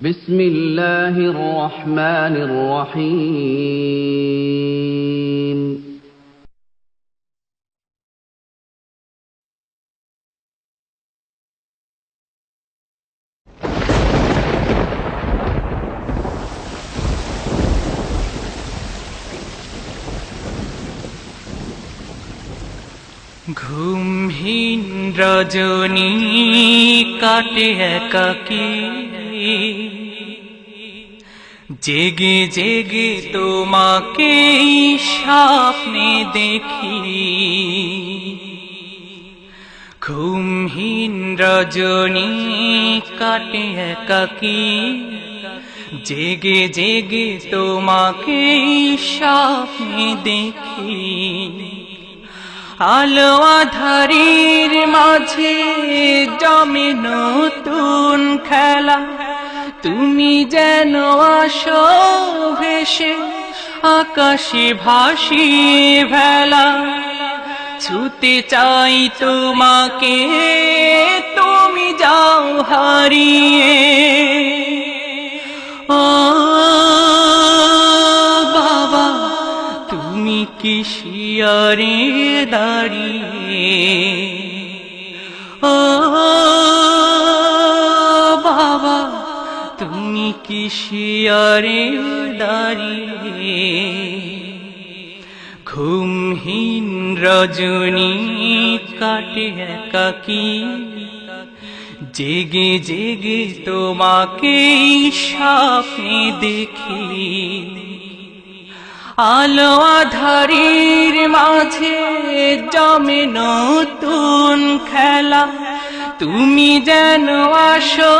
বিসমিল্লাহির রহমানির রহিম। ঘুমহীন রজনী কাটে একাকী, জেগে জেগে তোমাকে স্বপ্নে দেখি। ঘুমহীন রজনী কাটে একাকী, জেগে জেগে তোমাকে স্বপ্নে দেখি। আলো আঁধারির মাঝে জমে নতুন খেলা, তুমি যেন আসো ভেসে আকাশে ভাসি ভেলা। ছুতে চাই তোমাকে, তুমি যাও হারিয়ে। ও বাবা, তুমি কি শিয়রে দাঁড়িয়ে? ও বাবা, তুমি কি শিয়রে দাঁড়িয়ে? ঘুমহীন রজনী কাটে একাকী, জেগে জেগে তোমাকে স্বপ্নে দেখি। আলো আঁধারির মাঝে জমে নতুন খেলা, তুমি যেন আসো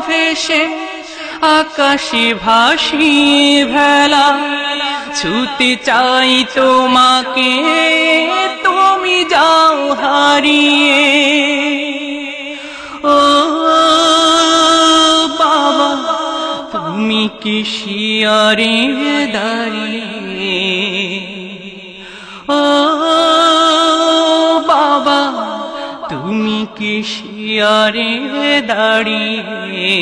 ভেসে আকাশে ভাসি ভেলা। ছুতে চাই তোমাকে, তুমি যাও হারিয়ে। ও বাবা, তুমি কি শিয়রে দাঁড়িয়ে? ও বাবা, তুমি কি শিয়রে দাঁড়িয়ে?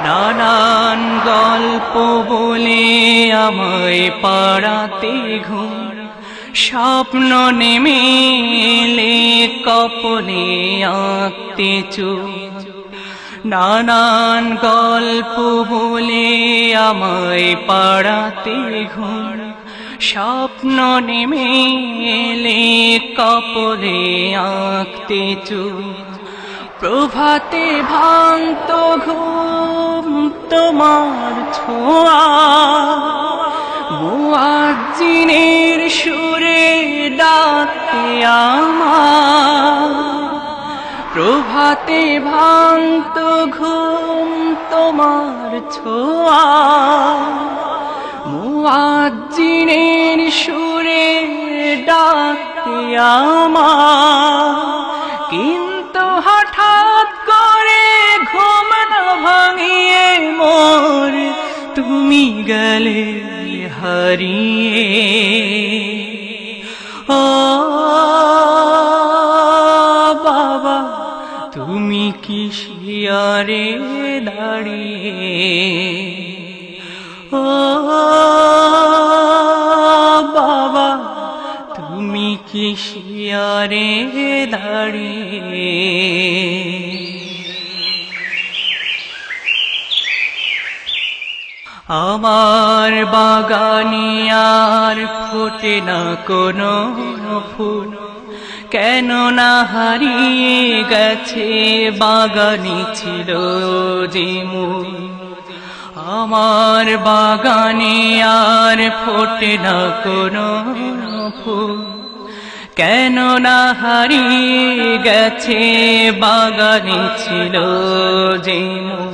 নানান গল্প বলে আমায় পাড়াতে ঘুম, স্বপ্ন নেমে এলে কপনে আঁকতে চোখ। নানান গল্প বলে আমায় পাড়াতে ঘুম, স্বপ্ন নেমে এলে কপনে আঁকতে চোখ। প্রভাতে ভাঙত ঘুম তোমার ছোঁয়া, মুয়াজ্জিনের সুরে ডাকে আমার। প্রভাতে ভাঙত ঘুম তোমার ছোঁয়া, মুয়াজ্জিনের সুরে ডাকে আমার। কিন্তু হঠাৎ করে ঘুম না ভাঙিয়ে মোর তুমি গেলে হারিয়ে। ও বাবা, তুমি কি শিয়রে দাঁড়িয়ে? ও বাবা, তুমি কি শিয়রে দাঁড়িয়ে? আমার বাগানে আর ফোটে না কোনো ফুল, কেন না হারিয়ে গেছে বাগানে ছিল যে মূল। আমার বাগানে আর ফোটে না কোনো ফুল, কেন না হারিয়ে গেছে বাগানে ছিল যে মূল।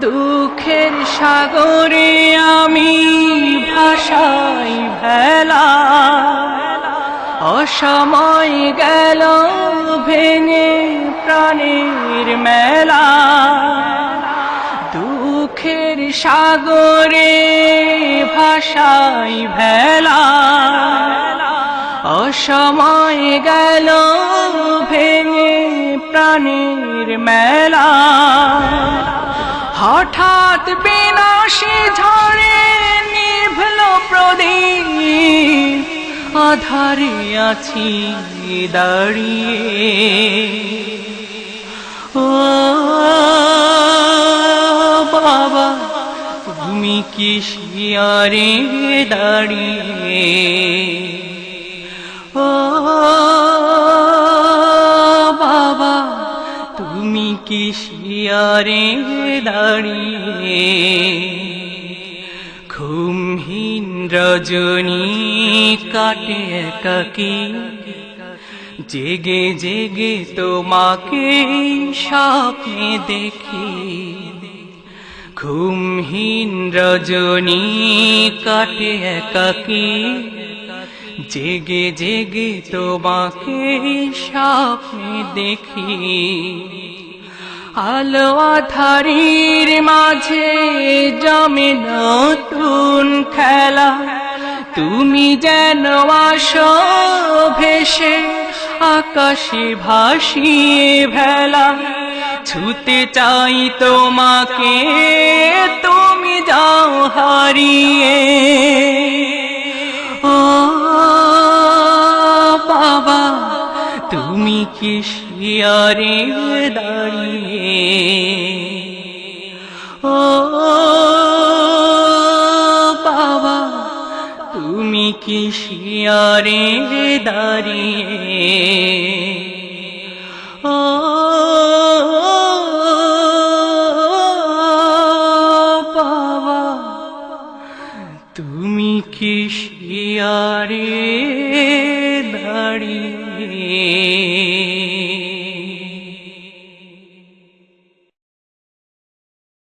দুঃখের সাগরে আমি ভাসাই ভেলা, অসময় গেল ভেঙে প্রাণের মেলা। দুঃখের সাগরে ভাসাই ভেলা, সময় গেল ভেঙে প্রাণের মেলা, হঠাৎ বিনাশী ঝড়ে নিভল প্রদীপ, আধারে আছি দাঁড়িয়ে। ও বাবা তুমি কি শিয়ারে দাঁড়িয়ে, ও বাবা তুমি কি শিয়ারে দাঁড়িয়ে। ঘুমহীন রজনী কাটে একাকী, জেগে জেগে তোমাকে স্বপ্নে দেখি। ঘুমহীন রজনী কাটে একাকী, জেগে জেগে তোমাকে স্বপ্নে দেখি। আলো আঁধারির মাঝে জমে নতুন খেলা, তুমি যেন আসো ভেসে আকাশে ভাসিয়ে ভেলা। ছুতে চাই তোমাকে তুমি যাও হারিয়ে। ও বাবা তুমি কি শিয়ারে দাঁড়িয়ে, ও বাবা তুমি কি শিয়ারে দাঁড়িয়ে। ও বাবা তুমি কি শিয়ারে দাঁড়িয়ে।